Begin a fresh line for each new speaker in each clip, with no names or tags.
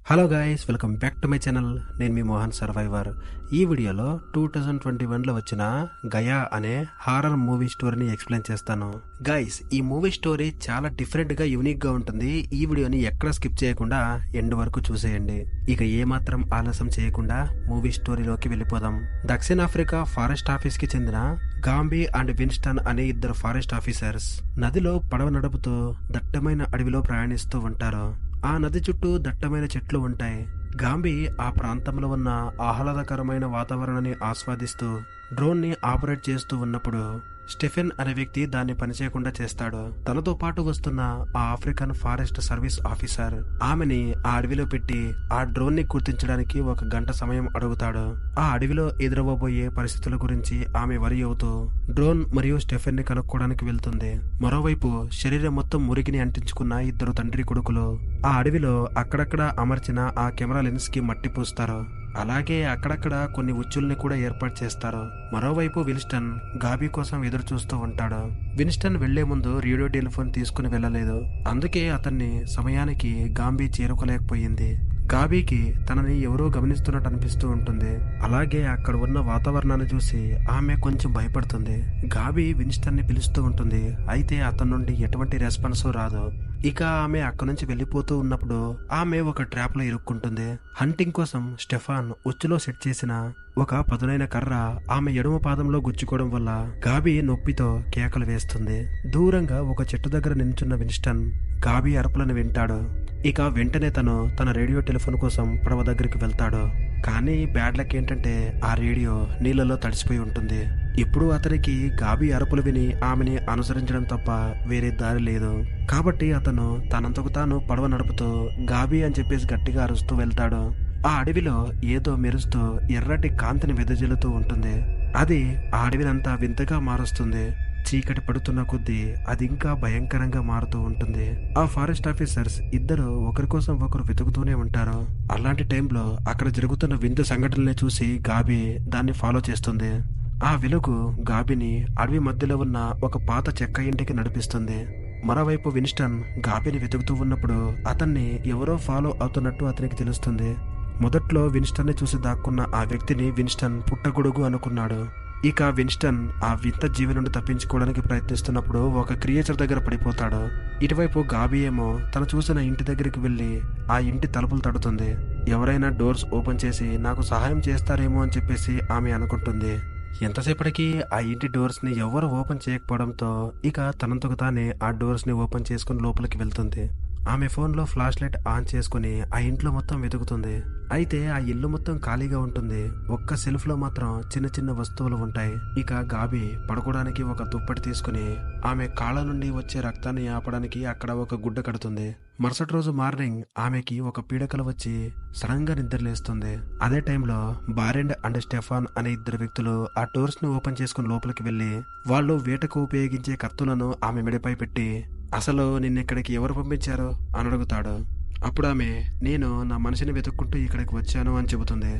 Hello guys, welcome back to my channel. నేను మీ Mohan survivor. ఈ వీడియోలో 2021లో వచ్చిన గయా అనే హారర్ మూవీ స్టోరీని ఎక్స్ప్లెయిన్ చేస్తాను. గాయ్స్, ఈ మూవీ స్టోరీ చాలా డిఫరెంట్గా యూనిక్గా ఉంటుంది. ఈ వీడియోని ఎక్కడ స్కిప్ చేయకుండా ఎండ్ వరకు చూసేయండి. ఇక ఏమాత్రం ఆలస్యం చేయకుండా మూవీ స్టోరీలోకి వెళ్ళిపోదాం. దక్షిణాఫ్రికా ఫారెస్ట్ ఆఫీస్కి చెందిన గాంబీ అండ్ విన్స్టన్ అనే ఇద్దరు ఫారెస్ట్ ఆఫీసర్స్ నదిలో పడవ నడుపుతూ దట్టమైన అడవిలో ప్రయాణిస్తూ ఉంటారు. ఆ నది చుట్టూ దట్టమైన చెట్లు ఉంటాయి. గాంబీ ఆ ప్రాంతంలో ఉన్న ఆహ్లాదకరమైన వాతావరణాన్ని ఆస్వాదిస్తూ డ్రోన్ ని ఆపరేట్ చేస్తూ ఉన్నప్పుడు స్టెఫెన్ అనే వ్యక్తి దాన్ని పనిచేయకుండా చేస్తాడు. తనతో పాటు వస్తున్న ఆ ఆఫ్రికన్ ఫారెస్ట్ సర్వీస్ ఆఫీసర్ ఆమెని ఆ అడవిలో పెట్టి ఆ డ్రోన్ ని గుర్తించడానికి 1 గంట సమయం అడుగుతాడు. ఆ అడవిలో ఎదురవబోయే పరిస్థితుల గురించి ఆమె వరి అవుతూ డ్రోన్ మరియు స్టెఫెన్ ని కనుక్కోవడానికి వెళ్తుంది. మరోవైపు శరీరం మొత్తం మురికిని అంటించుకున్న ఇద్దరు తండ్రి కొడుకులు ఆ అడవిలో అక్కడక్కడ అమర్చిన ఆ కెమెరా లెన్స్ కి మట్టి పూస్తారు. అలాగే అక్కడక్కడ కొన్ని ఉచ్చుల్ని కూడా ఏర్పాటు చేస్తారు. మరోవైపు విన్స్టన్ గాబీ కోసం ఎదురు చూస్తూ ఉంటాడు. విన్స్టన్ వెళ్లే ముందు రేడియో టెలిఫోన్ తీసుకుని వెళ్లలేదు. అందుకే అతన్ని సమయానికి గాంబీ చేరుకోలేకపోయింది. గాబీకి తనని ఎవరో గమనిస్తున్నట్టు అనిపిస్తూ ఉంటుంది. అలాగే అక్కడ ఉన్న వాతావరణాన్ని చూసి ఆమె కొంచెం భయపడుతుంది. గాబీ విన్స్టన్ ని పిలుస్తూ ఉంటుంది. అయితే అతని నుండి ఎటువంటి రెస్పాన్స్ రాదు. ఇక ఆమె అక్కడి నుంచి వెళ్లిపోతూ ఉన్నప్పుడు ఆమె ఒక ట్రాప్ లో ఇరుక్కుంటుంది. హంటింగ్ కోసం స్టెఫాన్ ఉచ్చులో సెట్ చేసిన ఒక పదునైన కర్ర ఆమె ఎడమ పాదంలో గుచ్చుకోవడం వల్ల గాబీ నొప్పితో కేకలు వేస్తుంది. దూరంగా ఒక చెట్టు దగ్గర నిల్చున్న విన్స్టన్ గాబీ అరుపులను వింటాడు. ఇక వెంటనే తన రేడియో టెలిఫోన్ కోసం పడవ దగ్గరికి వెళ్తాడు. కానీ బ్యాడ్ లక్ ఏంటంటే ఆ రేడియో నీళ్ళలో తడిసిపోయి ఉంటుంది. ఇప్పుడు అతనికి గాబీ అరుపులు విని ఆమెని అనుసరించడం తప్ప వేరే దారి లేదు. కాబట్టి అతను తనంతకు తాను పడవ నడుపుతూ గాబీ అని చెప్పేసి గట్టిగా అరుస్తూ వెళ్తాడు. ఆ అడవిలో ఏదో మెరుస్తూ ఎర్రటి కాంతిని వెదజల్లుతూ ఉంటుంది. అది ఆ అడవినంతా వింతగా మారుస్తుంది. చీకటి పడుతున్న కొద్దీ అది ఇంకా భయంకరంగా మారుతూ ఉంటుంది. ఆ ఫారెస్ట్ ఆఫీసర్స్ ఇద్దరు ఒకరి కోసం ఒకరు వెతుకుతూనే ఉంటారు. అలాంటి టైంలో అక్కడ జరుగుతున్న వింత సంఘటనల్ని చూసి గాబీ దాన్ని ఫాలో చేస్తుంది. ఆ వెలుగు గాబీని అడవి మధ్యలో ఉన్న ఒక పాత చెక్క ఇంటికి నడిపిస్తుంది. మరోవైపు విన్స్టన్ గాబీని వెతుకుతూ ఉన్నప్పుడు అతన్ని ఎవరో ఫాలో అవుతున్నట్టు అతనికి తెలుస్తుంది. మొదట్లో విన్స్టన్ ని చూసి దాక్కున్న ఆ వ్యక్తిని విన్స్టన్ పుట్టగొడుగు అనుకున్నాడు. ఇక విన్స్టన్ ఆ వింత జీవి నుండి తప్పించుకోవడానికి ప్రయత్నిస్తున్నప్పుడు ఒక క్రియేచర్ దగ్గర పడిపోతాడు. ఇటువైపు గాబీ ఏమో తను చూసిన ఇంటి దగ్గరికి వెళ్లి ఆ ఇంటి తలుపులు తడుతుంది. ఎవరైనా డోర్స్ ఓపెన్ చేసి నాకు సహాయం చేస్తారేమో అని చెప్పేసి ఆమె అనుకుంటుంది. ఎంతసేపటికి ఆ ఇంటి డోర్స్ ని ఎవరు ఓపెన్ చేయకపోవడంతో ఇక తనంతకు తానే ఆ డోర్స్ ని ఓపెన్ చేసుకుని లోపలికి వెళ్తుంది. ఆమె ఫోన్లో ఫ్లాష్ లైట్ ఆన్ చేసుకుని ఆ ఇంట్లో మొత్తం వెతుకుతుంది. అయితే ఆ ఇల్లు మొత్తం ఖాళీగా ఉంటుంది. ఒక్క సెల్ఫ్ లో మాత్రం చిన్న చిన్న వస్తువులు ఉంటాయి. ఇక గాబీ పడుకోవడానికి ఒక దుప్పటి తీసుకుని ఆమె కాళ్ళ నుండి వచ్చే రక్తాన్ని ఆపడానికి అక్కడ ఒక గుడ్డ కడుతుంది. మరుసటి రోజు మార్నింగ్ ఆమెకి ఒక పీడకలు వచ్చి సడన్ గా నిద్రలేస్తుంది. అదే టైంలో బారెండ్ అండ్ స్టెఫాన్ అనే ఇద్దరు వ్యక్తులు ఆ డోర్స్ ని ఓపెన్ చేసుకుని లోపలికి వెళ్లి వాళ్ళు వేటకు ఉపయోగించే కత్తులను ఆమె మెడపై పెట్టి అసలు నిన్నెక్కడికి ఎవరు పంపించారు అని అడుగుతాడు. అప్పుడు ఆమె నేను నా మనిషిని వెతుక్కుంటూ ఇక్కడికి వచ్చాను అని చెబుతుంది.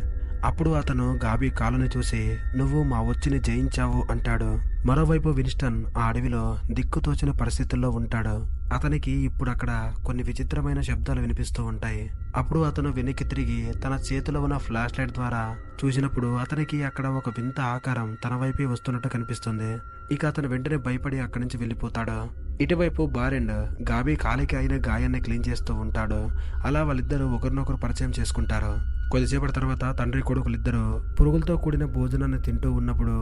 అప్పుడు అతను గాబీ కాలుని చూసి నువ్వు మా వచ్చిని జయించావు అంటాడు. మరోవైపు విన్స్టన్ ఆ అడవిలో దిక్కుతోచిన పరిస్థితుల్లో ఉంటాడు. అతనికి ఇప్పుడు అక్కడ కొన్ని విచిత్రమైన శబ్దాలు వినిపిస్తూ ఉంటాయి. అప్పుడు అతను వెనక్కి తిరిగి తన చేతిలో ఉన్న ఫ్లాష్ లైట్ ద్వారా చూసినప్పుడు అతనికి అక్కడ ఒక వింత ఆకారం తన వైపే వస్తున్నట్టు కనిపిస్తుంది. ఇక అతను వెంటనే భయపడి అక్కడి నుంచి వెళ్ళిపోతాడు. ఇటువైపు బారెండ్ గాబీ కాలికి అయిన గాయాన్ని క్లీన్ చేస్తూ ఉంటాడు. అలా వాళ్ళిద్దరూ ఒకరినొకరు పరిచయం చేసుకుంటారు. కొద్దిసేపటి తర్వాత తండ్రి కొడుకులిద్దరూ పురుగులతో కూడిన భోజనాన్ని తింటూ ఉన్నప్పుడు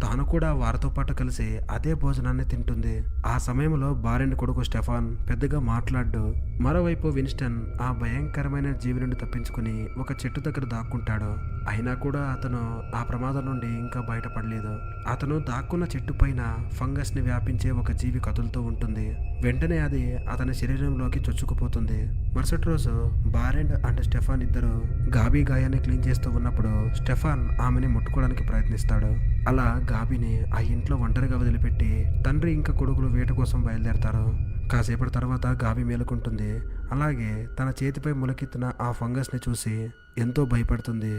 తాను కూడా వారితో పాటు కలిసి అదే భోజనాన్ని తింటుంది. ఆ సమయంలో బారెండ్ కొడుకు స్టెఫాన్ పెద్దగా మాట్లాడు. మరోవైపు విన్స్టన్ ఆ భయంకరమైన జీవి నుండి తప్పించుకుని ఒక చెట్టు దగ్గర దాక్కుంటాడు. అయినా కూడా అతను ఆ ప్రమాదం నుండి ఇంకా బయటపడలేదు. అతను దాక్కున్న చెట్టు పైన ఫంగస్ ని వ్యాపించే ఒక జీవి కదులుతూ ఉంటుంది. వెంటనే అది అతని శరీరంలోకి చొచ్చుకుపోతుంది. మరుసటి రోజు బారెండ్ అండ్ స్టెఫాన్ ఇద్దరు గాబీ గాయాన్ని క్లీన్ చేస్తూ ఉన్నప్పుడు స్టెఫాన్ ఆమెని ముట్టుకోవడానికి ప్రయత్నిస్తాడు. అలా గాబీని ఆ ఇంట్లో ఒంటరిగా వదిలిపెట్టి తండ్రి ఇంకా కొడుకులు వేట కోసం బయలుదేరతారు. కాసేపటి తర్వాత గాబీ మేలుకుంటుంది. అలాగే తన చేతిపై మొలకెత్తిన ఆ ఫంగస్ ని చూసి ఎంతో భయపడుతుంది.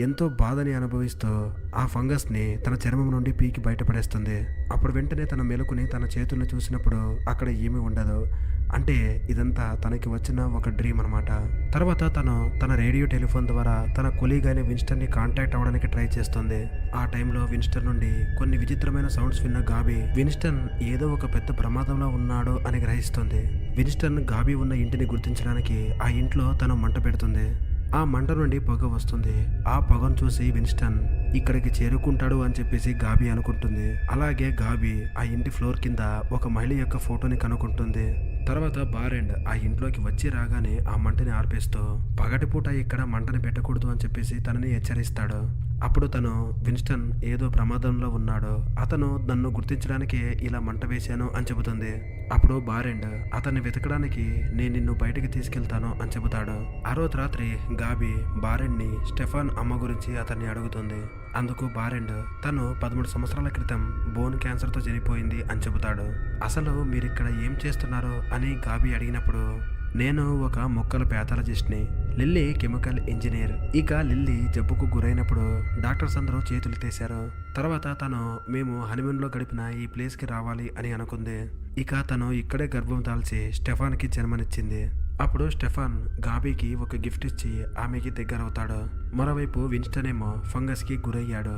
ఎంతో బాధని అనుభవిస్తూ ఆ ఫంగస్ ని తన చర్మం నుండి పీకి బయటపడేస్తుంది. అప్పుడు వెంటనే తన మెలుకుని తన చేతులను చూసినప్పుడు అక్కడ ఏమీ ఉండదు. అంటే ఇదంతా తనకి వచ్చిన ఒక డ్రీమ్ అనమాట. తర్వాత తను తన రేడియో టెలిఫోన్ ద్వారా తన కొలీగ్ అయిన విన్స్టన్ ని కాంటాక్ట్ అవ్వడానికి ట్రై చేస్తుంది. ఆ టైంలో విన్స్టన్ నుండి కొన్ని విచిత్రమైన సౌండ్స్ విన్న గాబీ విన్స్టన్ ఏదో ఒక పెద్ద ప్రమాదంలో ఉన్నాడు అని గ్రహిస్తుంది. విన్స్టన్ గాబీ ఉన్న ఇంటిని గుర్తించడానికి ఆ ఇంట్లో తను మంట పెడుతుంది. ఆ మంట నుండి పొగ వస్తుంది. ఆ పొగను చూసి విన్స్టన్ ఇక్కడికి చేరుకుంటాడు అని చెప్పేసి గాబీ అనుకుంటుంది. అలాగే గాబీ ఆ ఇంటి ఫ్లోర్ కింద ఒక మహిళ యొక్క ఫోటోని కనుక్కుంటుంది. తర్వాత బారెండ్ ఆ ఇంట్లోకి వచ్చి రాగానే ఆ మంటని ఆర్పేస్తూ పగటిపూట ఇక్కడ మంటని పెట్టకూడదు అని చెప్పేసి తనని హెచ్చరిస్తాడు. అప్పుడు తను విన్స్టన్ ఏదో ప్రమాదంలో ఉన్నాడు, అతను నన్ను గుర్తించడానికే ఇలా మంట వేశాను అని చెబుతుంది. అప్పుడు బారెండ్ అతన్ని వెతకడానికి నేను నిన్ను బయటికి తీసుకెళ్తాను అని చెబుతాడు. ఆ రోజు రాత్రి గాబీ బారెండ్ని స్టెఫాన్ అమ్మ గురించి అతన్ని అడుగుతుంది. అందుకు బారెండ్ తను 13 సంవత్సరాల క్రితం బోన్ క్యాన్సర్తో చనిపోయింది అని చెబుతాడు. అసలు మీరిక్కడ ఏం చేస్తున్నారు అని గాబీ అడిగినప్పుడు నేను ఒక మొక్కల ప్యాథాలజిస్ట్ని, లిల్లీ కెమికల్ ఇంజనీర్. ఇక లిల్లీ జబ్బుకు గురైనప్పుడు డాక్టర్స్ అందరూ చేతులు తీశారు. తర్వాత తను మేము హనీమూన్లో గడిపిన ఈ ప్లేస్కి రావాలి అని అనుకుంది. ఇక తను ఇక్కడే గర్భం దాల్చి స్టెఫాన్కి జన్మనిచ్చింది. అప్పుడు స్టెఫాన్ గాబీకి ఒక గిఫ్ట్ ఇచ్చి ఆమెకి దగ్గరవుతాడు. మరోవైపు విన్స్టన్ ఏమో ఫంగస్కి గురయ్యాడు.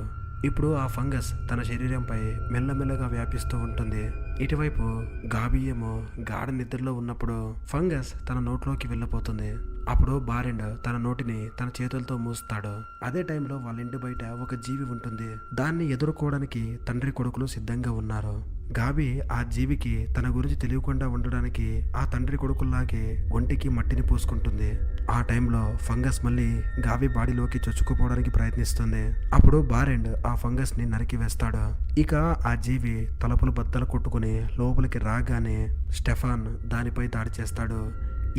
ఇప్పుడు ఆ ఫంగస్ తన శరీరంపై మెల్లమెల్లగా వ్యాపిస్తూ ఉంటుంది. ఇటువైపు గాబీ ఏమో గాఢ నిద్రలో ఉన్నప్పుడు ఫంగస్ తన నోట్లోకి వెళ్ళిపోతుంది. అప్పుడు బారెండ్ తన నోటిని తన చేతులతో మూస్తాడు. అదే టైంలో వాళ్ళ ఇంటి బయట ఒక జీవి ఉంటుంది. దాన్ని ఎదుర్కోవడానికి తండ్రి కొడుకులు సిద్ధంగా ఉన్నారు. గాబీ ఆ జీవికి తన గురించి తెలియకుండా ఉండడానికి ఆ తండ్రి కొడుకుల్లాగే ఒంటికి మట్టిని పూసుకుంటుంది. ఆ టైంలో ఫంగస్ మళ్ళీ గాబీ బాడీలోకి చొచ్చుకుపోవడానికి ప్రయత్నిస్తుంది. అప్పుడు బారెండ్ ఆ ఫంగస్ ని నరికి వేస్తాడు. ఇక ఆ జీవి తలుపులు బద్దలు కొట్టుకుని లోపలికి రాగానే స్టెఫాన్ దానిపై దాడి చేస్తాడు.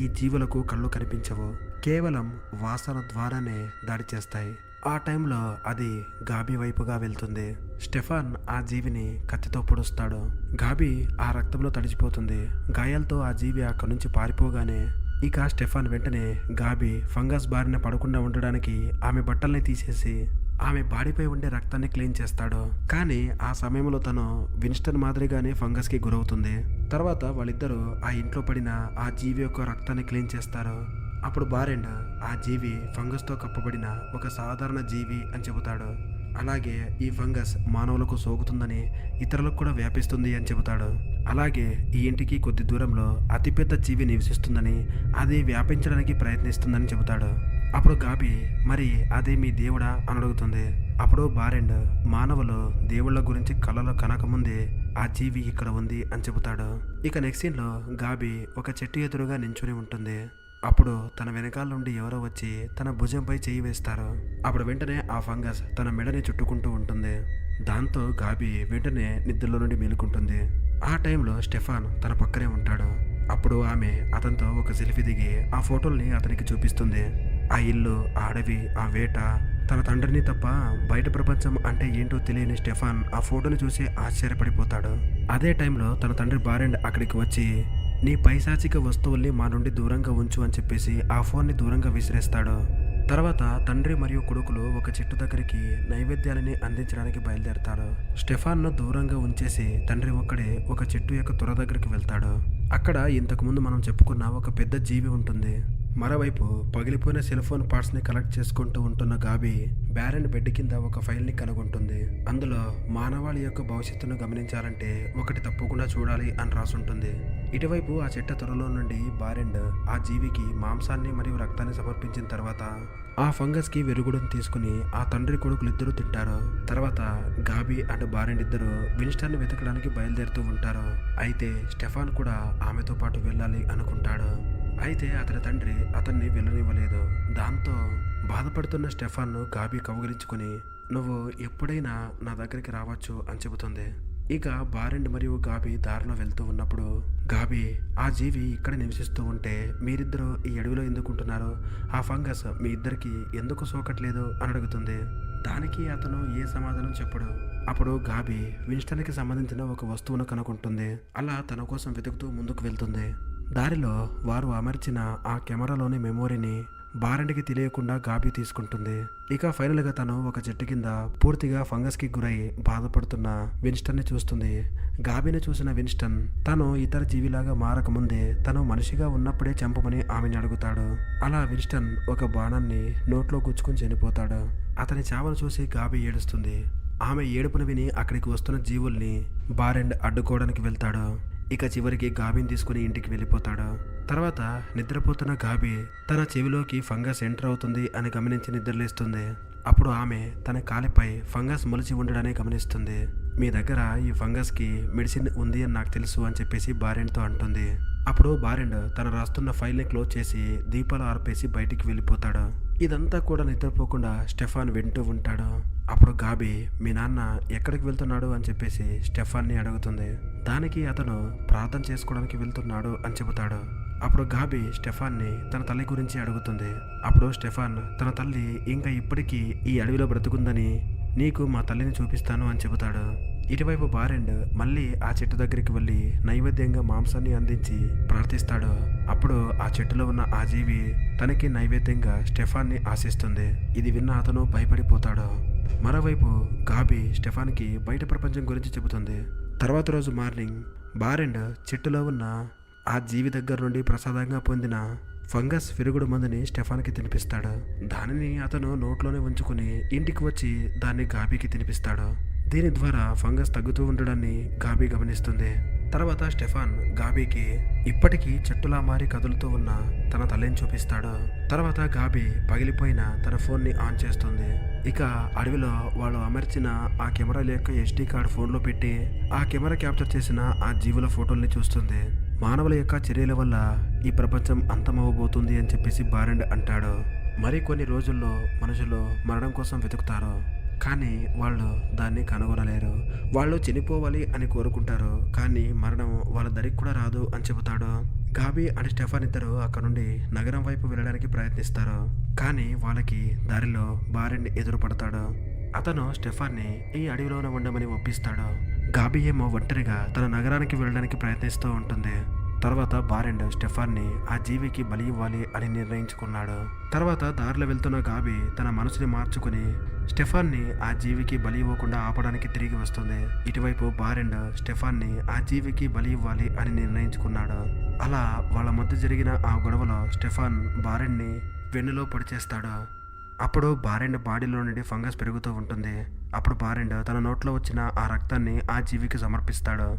ఈ జీవులకు కళ్ళు కనిపించవు, కేవలం వాసన ద్వారానే దాడి చేస్తాయి. ఆ టైంలో అది గాబీ వైపుగా వెళ్తుంది. స్టెఫాన్ ఆ జీవిని కత్తితో పొడుస్తాడు. గాబీ ఆ రక్తంలో తడిచిపోతుంది. గాయాలతో ఆ జీవి అక్కడి నుంచి పారిపోగానే ఇక స్టెఫాన్ వెంటనే గాబీ ఫంగస్ బారిన పడకుండా ఉండడానికి ఆమె బట్టల్ని తీసేసి ఆమె బాడీపై ఉండే రక్తాన్ని క్లీన్ చేస్తాడు. కానీ ఆ సమయంలో తను విన్స్టన్ మాదిరిగానే ఫంగస్కి గురవుతుంది. తర్వాత వాళ్ళిద్దరూ ఆ ఇంట్లో పడిన ఆ జీవి యొక్క రక్తాన్ని క్లీన్ చేస్తారు. అప్పుడు బారెండ్ ఆ జీవి ఫంగస్తో కప్పబడిన ఒక సాధారణ జీవి అని చెబుతాడు. అలాగే ఈ ఫంగస్ మానవులకు సోకుతుందని, ఇతరులకు కూడా వ్యాపిస్తుంది అని చెబుతాడు. అలాగే ఈ ఇంటికి కొద్ది దూరంలో అతిపెద్ద జీవి నివసిస్తుందని, అది వ్యాపించడానికి ప్రయత్నిస్తుందని చెబుతాడు. అప్పుడు గాబీ మరి అదే మీ దేవుడా అని అడుగుతుంది. అప్పుడు బారెండ్ మానవులు దేవుళ్ళ గురించి కళలో కనకముందే ఆ జీవి ఇక్కడ ఉంది అని చెబుతాడు. ఇక నెక్స్ట్ సీన్లో గాబీ ఒక చెట్టు ఎదురుగా నించుని ఉంటుంది. అప్పుడు తన వెనకాల నుండి ఎవరో వచ్చి తన భుజంపై చేయి వేస్తారు. అప్పుడు వెంటనే ఆ ఫంగస్ తన మెడని చుట్టుకుంటూ ఉంటుంది. దాంతో గాబీ వెంటనే నిద్రలో నుండి మేలుకుంటుంది. ఆ టైంలో స్టెఫాన్ తన పక్కనే ఉంటాడు. అప్పుడు ఆమె అతనితో ఒక సెల్ఫీ దిగి ఆ ఫోటోల్ని అతనికి చూపిస్తుంది. ఆ ఇల్లు, ఆ అడవి, ఆ వేట, తన తండ్రిని తప్ప బయట ప్రపంచం అంటే ఏంటో తెలియని స్టెఫాన్ ఆ ఫోటోని చూసి ఆశ్చర్యపడిపోతాడు. అదే టైంలో తన తండ్రి బారెండ్ అక్కడికి వచ్చి నీ పైశాచిక వస్తువుల్ని మా నుండి దూరంగా ఉంచు అని చెప్పేసి ఆ ఫోన్ని దూరంగా విసిరేస్తాడు. తర్వాత తండ్రి మరియు కొడుకులు ఒక చెట్టు దగ్గరికి నైవేద్యాలని అందించడానికి బయలుదేరతారు. స్టెఫాన్ను దూరంగా ఉంచేసి తండ్రి ఒక్కడే ఒక చెట్టు యొక్క త్వర దగ్గరికి వెళ్తాడు. అక్కడ ఇంతకుముందు మనం చెప్పుకున్న ఒక పెద్ద జీవి ఉంటుంది. మరోవైపు పగిలిపోయిన సెల్ ఫోన్ పార్ట్స్ ని కలెక్ట్ చేసుకుంటూ ఉంటున్న గాబీ బారెండ్ బెడ్ కింద ఒక ఫైల్ ని కనుగొంటుంది. అందులో మానవాళి యొక్క భవిష్యత్తును గమనించాలంటే ఒకటి తప్పకుండా చూడాలి అని రాసుంటుంది. ఇటువైపు ఆ చెట్ట త్వరలో నుండి బారెండ్ ఆ జీవికి మాంసాన్ని మరియు రక్తాన్ని సమర్పించిన తర్వాత ఆ ఫంగస్ కి వెరుగుడును తీసుకుని ఆ తండ్రి కొడుకులిద్దరూ తింటారు. తర్వాత గాబీ అండ్ బారెండ్ ఇద్దరు విన్స్టన్ ని వెతకడానికి బయలుదేరుతూ ఉంటారు. అయితే స్టెఫాన్ కూడా ఆమెతో పాటు వెళ్ళాలి అనుకుంటాడు. అయితే అతని తండ్రి అతన్ని వెళ్ళనివ్వలేదు. దాంతో బాధపడుతున్న స్టెఫాన్ను గాబీ కౌగిలించుకుని నువ్వు ఎప్పుడైనా నా దగ్గరికి రావచ్చు అని చెబుతుంది. ఇక బారెండ్ మరియు గాబీ దారిలో వెళ్తూ ఉన్నప్పుడు గాబీ ఆ జీవి ఇక్కడ నివసిస్తూ ఉంటే మీరిద్దరూ ఈ అడవిలో ఎందుకుంటున్నారు, ఆ ఫంగస్ మీ ఇద్దరికి ఎందుకు సోకట్లేదు అని అడుగుతుంది. దానికి అతను ఏ సమాధానం చెప్పడు. అప్పుడు గాబీ విన్స్టన్కి సంబంధించిన ఒక వస్తువును కనుక్కుంటుంది. అలా తన కోసం వెతుకుతూ ముందుకు వెళ్తుంది. దారిలో వారు అమర్చిన ఆ కెమెరాలోని మెమోరీని బారెండ్కి తెలియకుండా గాబీ తీసుకుంటుంది. ఇక ఫైనల్ గా తను ఒక చెట్టు కింద పూర్తిగా ఫంగస్ కి గురై బాధపడుతున్న విన్స్టన్ ని చూస్తుంది. గాబీని చూసిన విన్స్టన్ తను ఇతర జీవిలాగా మారకముందే తను మనిషిగా ఉన్నప్పుడే చంపమని ఆమెని అడుగుతాడు. అలా విన్స్టన్ ఒక బాణాన్ని నోట్లో గుచ్చుకుని చనిపోతాడు. అతని చావను చూసి గాబీ ఏడుస్తుంది. ఆమె ఏడుపును విని అక్కడికి వస్తున్న జీవుల్ని బారెండ్ అడ్డుకోవడానికి వెళ్తాడు. ఇక చివరికి గాబీని తీసుకుని ఇంటికి వెళ్ళిపోతాడు. తర్వాత నిద్రపోతున్న గాబీ తన చెవిలోకి ఫంగస్ ఎంటర్ అవుతుంది అని గమనించి నిద్రలేస్తుంది. అప్పుడు ఆమె తన కాలిపై ఫంగస్ మొలిచి ఉండడాన్ని గమనిస్తుంది. మీ దగ్గర ఈ ఫంగస్ కి మెడిసిన్ ఉంది అని నాకు తెలుసు అని చెప్పేసి బారెండ్తో అంటుంది. అప్పుడు బారెండ్ తన రాస్తున్న ఫైల్ని క్లోజ్ చేసి దీపాలు ఆర్పేసి బయటికి వెళ్ళిపోతాడు. ఇదంతా కూడా నిద్రపోకుండా స్టెఫాన్ వింటూ ఉంటాడు. అప్పుడు గాబీ మీ నాన్న ఎక్కడికి వెళ్తున్నాడు అని చెప్పేసి స్టెఫాన్ని అడుగుతుంది. దానికి అతను ప్రార్థన చేసుకోవడానికి వెళ్తున్నాడు అని చెబుతాడు. అప్పుడు గాబీ స్టెఫాన్ని తన తల్లి గురించి అడుగుతుంది. అప్పుడు స్టెఫాన్ తన తల్లి ఇంకా ఇప్పటికీ ఈ అడవిలో బ్రతుకుందని నీకు మా తల్లిని చూపిస్తాను అని చెబుతాడు. ఇటువైపు బారెండ్ మళ్ళీ ఆ చెట్టు దగ్గరికి వెళ్ళి నైవేద్యంగా మాంసాన్ని అందించి ప్రార్థిస్తాడు. అప్పుడు ఆ చెట్టులో ఉన్న ఆ జీవి తనకి నైవేద్యంగా స్టెఫాన్ని ఆశిస్తుంది. ఇది విన్న అతను భయపడిపోతాడు. మరోవైపు గాబీ స్టెఫాన్కి బయట ప్రపంచం గురించి చెబుతుంది. తర్వాత రోజు మార్నింగ్ బారెండ్ చెట్టులో ఉన్న ఆ జీవి దగ్గర నుండి ప్రసాదంగా పొందిన ఫంగస్ విరుగుడు మందుని స్టెఫాన్కి తినిపిస్తాడు. దానిని అతను నోట్లోనే ఉంచుకుని ఇంటికి వచ్చి దాన్ని గాబీకి తినిపిస్తాడు. దీని ద్వారా ఫంగస్ తగ్గుతూ ఉండడాన్ని గాబీ గమనిస్తుంది. తర్వాత స్టెఫాన్ గాబీకి ఇప్పటికీ చెట్టులా మారి కదులుతూ ఉన్న తన తల్లిని చూపిస్తాడు. తర్వాత గాబీ పగిలిపోయిన తన ఫోన్ని ఆన్ చేస్తుంది. ఇక అడవిలో వాళ్ళు అమర్చిన ఆ కెమెరాల యొక్క SD కార్డ్ ఫోన్లో పెట్టి ఆ కెమెరా క్యాప్చర్ చేసిన ఆ జీవుల ఫోటోల్ని చూస్తుంది. మానవుల యొక్క చర్యల వల్ల ఈ ప్రపంచం అంతమవబోతుంది అని చెప్పేసి బారెండ్ అంటాడు. మరి కొన్ని రోజుల్లో మనుషులు మరణం కోసం వెతుకుతారు, కానీ వాళ్ళు దాన్ని కనుగొనలేరు. వాళ్ళు చనిపోవాలి అని కోరుకుంటారు, కానీ మరణం వాళ్ళ దరికి కూడా రాదు అని చెబుతాడు. గాబీ అండ్ స్టెఫాన్ ఇద్దరు అక్కడ నుండి నగరం వైపు వెళ్ళడానికి ప్రయత్నిస్తారు. కానీ వాళ్ళకి దారిలో బారెండ్ ఎదురుపడతాడు. అతను స్టెఫాన్ని ఈ అడవిలోనే ఉండమని ఒప్పిస్తాడు. గాబీ ఏమో ఒంటరిగా తన నగరానికి వెళ్ళడానికి ప్రయత్నిస్తూ ఉంటుంది. తర్వాత బారెండ్ స్టెఫాన్ని ఆ జీవికి బలి ఇవ్వాలి అని నిర్ణయించుకున్నాడు. తర్వాత దారిలో వెళ్తున్న గాబీ తన మనసుని మార్చుకుని స్టెఫాన్ని ఆ జీవికి బలి ఇవ్వకుండా ఆపడానికి తిరిగి వస్తుంది. ఇటువైపు బారెండ్ స్టెఫాన్ని ఆ జీవికి బలి ఇవ్వాలి అని నిర్ణయించుకున్నాడు. అలా వాళ్ళ మధ్య జరిగిన ఆ గొడవలో స్టెఫాన్ బారెండ్ని వెన్నులో పొడిచేస్తాడు. అప్పుడు బారెండ్ బాడీలో నుండి ఫంగస్ పెరుగుతూ ఉంటుంది. అప్పుడు బారెండ్ తన నోట్లో వచ్చిన ఆ రక్తాన్ని ఆ జీవికి సమర్పిస్తాడు.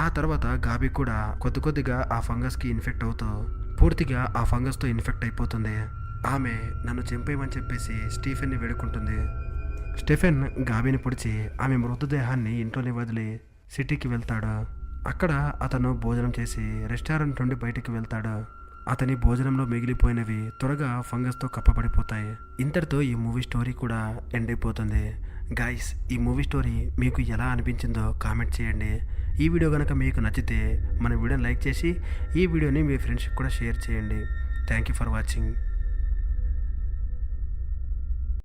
ఆ తర్వాత గాబీ కూడా కొద్దిగా ఆ ఫంగస్కి ఇన్ఫెక్ట్ అవుతూ పూర్తిగా ఆ ఫంగస్తో ఇన్ఫెక్ట్ అయిపోతుంది. ఆమె నన్ను చంపేయమని చెప్పేసి స్టీఫెన్ని వేడుకుంటుంది. స్టెఫెన్ గాబీని పొడిచి ఆమె మృతదేహాన్ని ఇంట్లోనే వదిలి సిటీకి వెళ్తాడు. అక్కడ అతను భోజనం చేసి రెస్టారెంట్ నుండి బయటికి వెళ్తాడు. అతని భోజనంలో మిగిలిపోయినవి త్వరగా ఫంగస్తో కప్పబడిపోతాయి. ఇంతటితో ఈ మూవీ స్టోరీ కూడా ఎండ్ అయిపోతుంది. గైస్, ఈ మూవీ స్టోరీ మీకు ఎలా అనిపించిందో కామెంట్ చేయండి. ఈ వీడియో కనుక మీకు నచ్చితే మన వీడియోని లైక్ చేసి ఈ వీడియోని మీ ఫ్రెండ్స్కి కూడా షేర్ చేయండి. Thank you for watching.